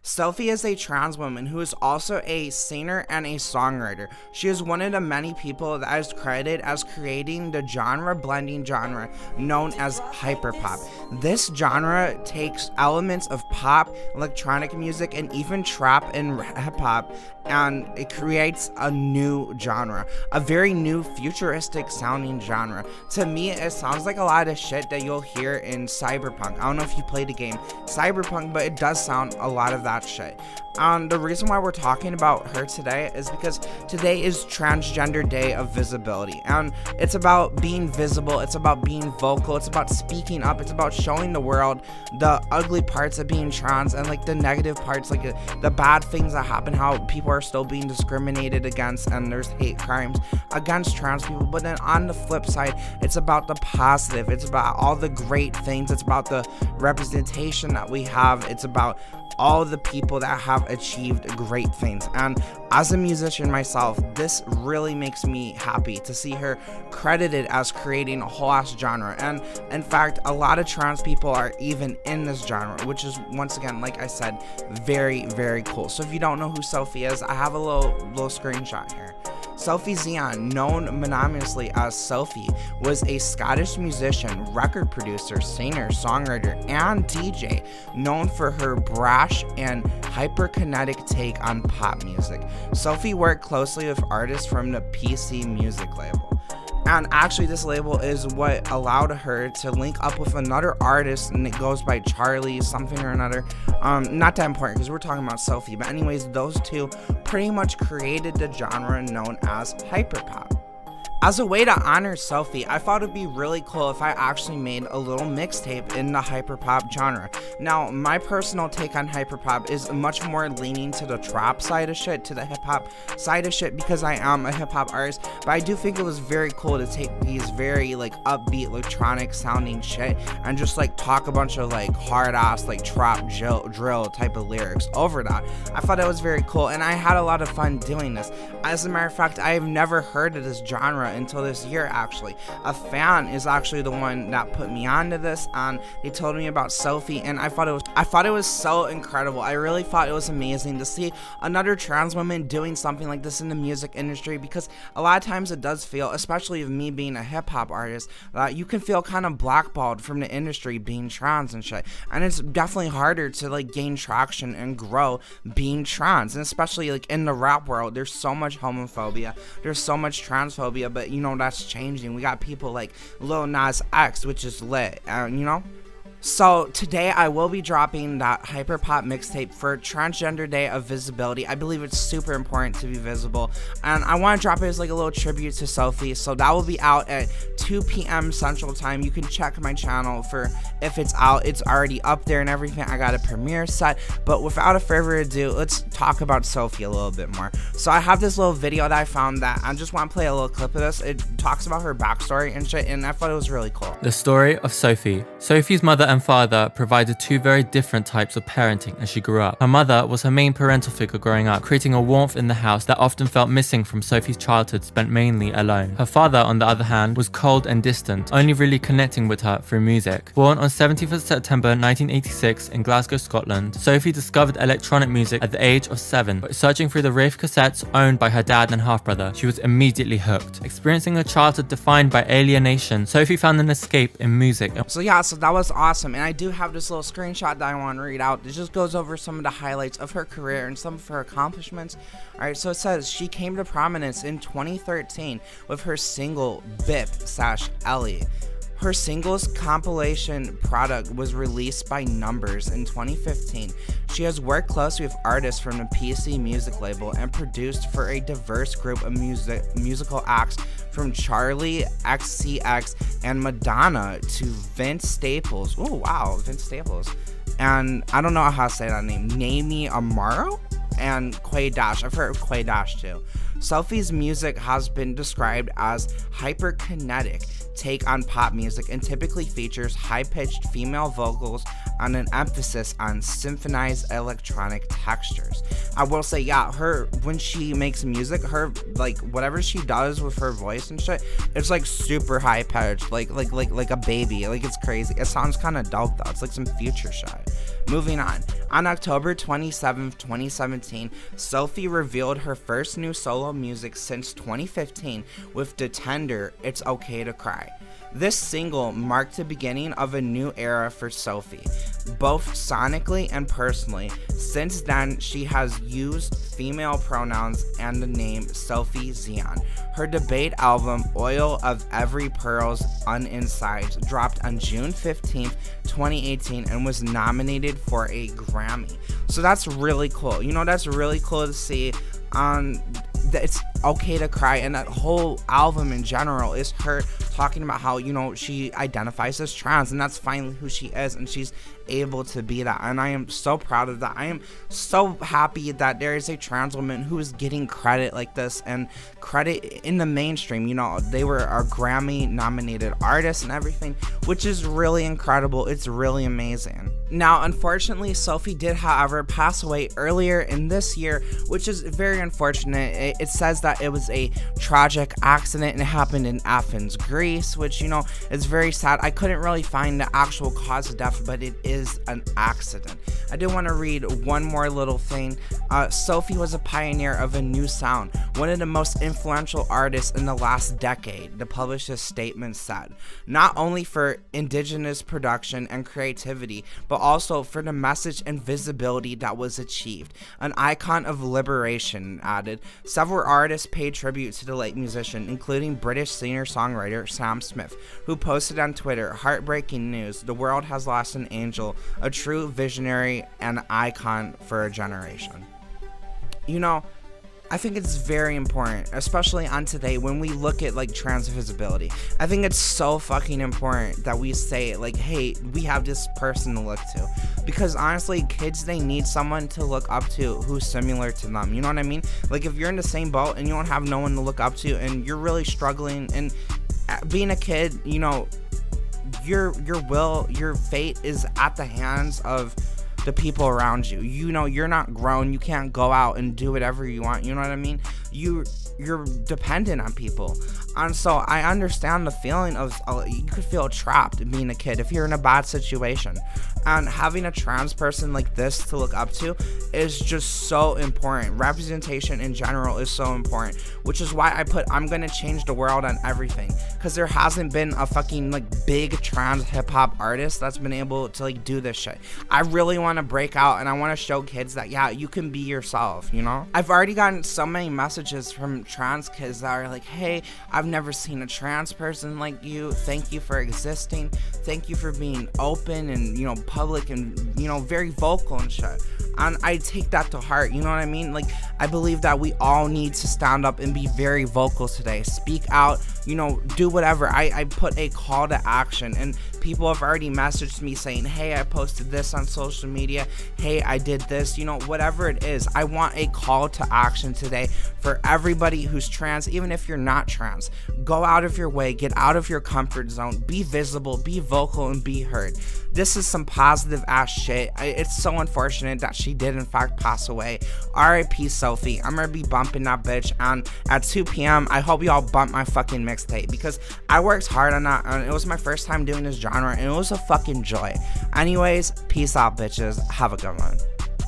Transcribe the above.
Sophie is a trans woman who is also a singer and a songwriter. She is one of the many people that is credited as creating the blending genre known as hyperpop. This genre takes elements of pop, electronic music, and even trap and hip hop, and it creates a new genre, a very new futuristic sounding genre. To me, it sounds like a lot of shit that you'll hear in Cyberpunk. I don't know if you played the game Cyberpunk, but it does sound a lot of that shit. The reason why we're talking about her today is because today is Transgender Day of Visibility, and it's about being visible, it's about being vocal, it's about speaking up, it's about showing the world the ugly parts of being trans and like the negative parts, like the bad things that happen, how people are still being discriminated against, and there's hate crimes against trans people. But then on the flip side, it's about the positive, it's about all the great things, it's about the representation that we have, it's about all the people that have achieved great things. And as a musician myself, this really makes me happy to see her credited as creating a whole ass genre. And in fact, a lot of trans people are even in this genre, which is, once again, like I said, very, very cool. So if you don't know who Sophie is, I have a little screenshot here. SOPHIE XEON, known mononymously as Sophie, was a Scottish musician, record producer, singer, songwriter, and DJ, known for her brash and hyperkinetic take on pop music. Sophie worked closely with artists from the PC music label. And actually, this label is what allowed her to link up with another artist, and it goes by Charlie something or another. Not that important because we're talking about Sophie, but anyways, those two pretty much created the genre known as hyperpop. As a way to honor Sophie, I thought it'd be really cool if I actually made a little mixtape in the hyperpop genre. Now, my personal take on hyperpop is much more leaning to the trap side of shit, to the hip-hop side of shit, because I am a hip-hop artist, but I do think it was very cool to take these very, like, upbeat, electronic sounding shit and just, like, talk a bunch of, like, hard-ass, like, trap drill type of lyrics over that. I thought that was very cool, and I had a lot of fun doing this. As a matter of fact, I have never heard of this genre until this year. Actually, a fan is actually the one that put me onto this, and they told me about Sophie, and I thought it was so incredible. I really thought it was amazing to see another trans woman doing something like this in the music industry, because a lot of times it does feel, especially of me being a hip-hop artist, that you can feel kind of blackballed from the industry being trans and shit, and it's definitely harder to like gain traction and grow being trans. And especially like in the rap world, there's so much homophobia, there's so much transphobia, but you know, that's changing. We got people like Lil Nas X, which is lit, you know? So today I will be dropping that hyperpop mixtape for Transgender Day of Visibility. I believe it's super important to be visible, and I want to drop it as like a little tribute to Sophie. So that will be out at 2 p.m. Central Time. You can check my channel for if it's out. It's already up there and everything. I got a premiere set, but without a further ado, let's talk about Sophie a little bit more. So I have this little video that I found that I just want to play a little clip of this. It talks about her backstory and shit, and I thought it was really cool. The story of Sophie. Sophie's mother and father provided two very different types of parenting as she grew up. Her mother was her main parental figure growing up, creating a warmth in the house that often felt missing from Sophie's childhood spent mainly alone. Her father, on the other hand, was cold and distant, only really connecting with her through music. Born on 17th of September 1986 in Glasgow, Scotland, Sophie discovered electronic music at the age of 7. But searching through the rave cassettes owned by her dad and half-brother, she was immediately hooked. Experiencing a childhood defined by alienation, Sophie found an escape in music. So that was awesome, and I do have this little screenshot that I want to read out. It just goes over some of the highlights of her career and some of her accomplishments. Alright, so it says she came to prominence in 2013 with her single Bip/Ellie. Her singles compilation product was released by Numbers in 2015. She has worked closely with artists from the PC music label and produced for a diverse group of musical acts, from Charlie XCX and Madonna to Vince Staples. Oh wow, Vince Staples. And I don't know how to say that name. Naomi Amaro and Quay Dash. I've heard of Quay Dash too. Sophie's music has been described as hyperkinetic take on pop music and typically features high-pitched female vocals and an emphasis on symphonized electronic textures. I will say, yeah, when she makes music, her like whatever she does with her voice and shit, it's like super high-pitched, like a baby. Like, it's crazy. It sounds kind of dope though. It's like some future shit. Moving on. On October 27, 2017, Sophie revealed her first new solo music since 2015 with the tender It's Okay to Cry. This single marked the beginning of a new era for Sophie, both sonically and personally. Since then, she has used female pronouns and the name Sophie XEON. Her debut album, Oil of Every Pearl's Uninsides, dropped on June 15th, 2018 and was nominated for a Grammy. So that's really cool. That's really cool to see. It's Okay to Cry, and that whole album in general is her talking about how she identifies as trans, and that's finally who she is, and she's able to be that, and I am so proud of that. I am so happy that there is a trans woman who is getting credit like this, and credit in the mainstream. They were a Grammy nominated artist and everything, which is really incredible. It's really amazing. Now, unfortunately, Sophie did, however, pass away earlier in this year, which is very unfortunate. It says that it was a tragic accident and it happened in Athens, Greece, which, is very sad. I couldn't really find the actual cause of death, but it is an accident. I did want to read one more little thing. Sophie was a pioneer of a new sound, one of the most influential artists in the last decade, the published statement said. Not only for indigenous production and creativity, but also for the message and visibility that was achieved. An icon of liberation, added. Several artists paid tribute to the late musician, including British singer-songwriter Sam Smith, who posted on Twitter, "Heartbreaking news, the world has lost an angel, a true visionary and icon for a generation." I think it's very important, especially on today when we look at trans visibility. I think it's so fucking important that we say hey, we have this person to look to, because honestly, kids, they need someone to look up to who's similar to them. You know what I mean? If you're in the same boat and you don't have no one to look up to and you're really struggling, and being a kid, your fate is at the hands of the people around you. You're not grown. You can't go out and do whatever you want. You know what I mean? You're dependent on people. And so I understand the feeling of you could feel trapped being a kid if you're in a bad situation. And having a trans person like this to look up to is just so important. Representation in general is so important, which is why I put I'm gonna change the world on everything, because there hasn't been a fucking big trans hip-hop artist that's been able to do this shit. I really want to break out, and I want to show kids that you can be yourself. I've already gotten so many messages from trans kids that are hey, I've never seen a trans person like you. Thank you for existing. Thank you for being open and public and very vocal and shit. And I take that to heart. You know what I mean? I believe that we all need to stand up and be very vocal today. Speak out. Do whatever. I put a call to action, and people have already messaged me saying, hey, I posted this on social media. Hey, I did this. Whatever it is, I want a call to action today for everybody who's trans, even if you're not trans. Go out of your way, get out of your comfort zone, be visible, be vocal, and be heard. This is some positive ass shit. It's so unfortunate that she did in fact pass away. R.I.P. Sophie. I'm gonna be bumping that bitch on at 2 p.m. I hope y'all bump my fucking mixtape, because I worked hard on that, and it was my first time doing this genre, and it was a fucking joy. Anyways, peace out, bitches. Have a good one.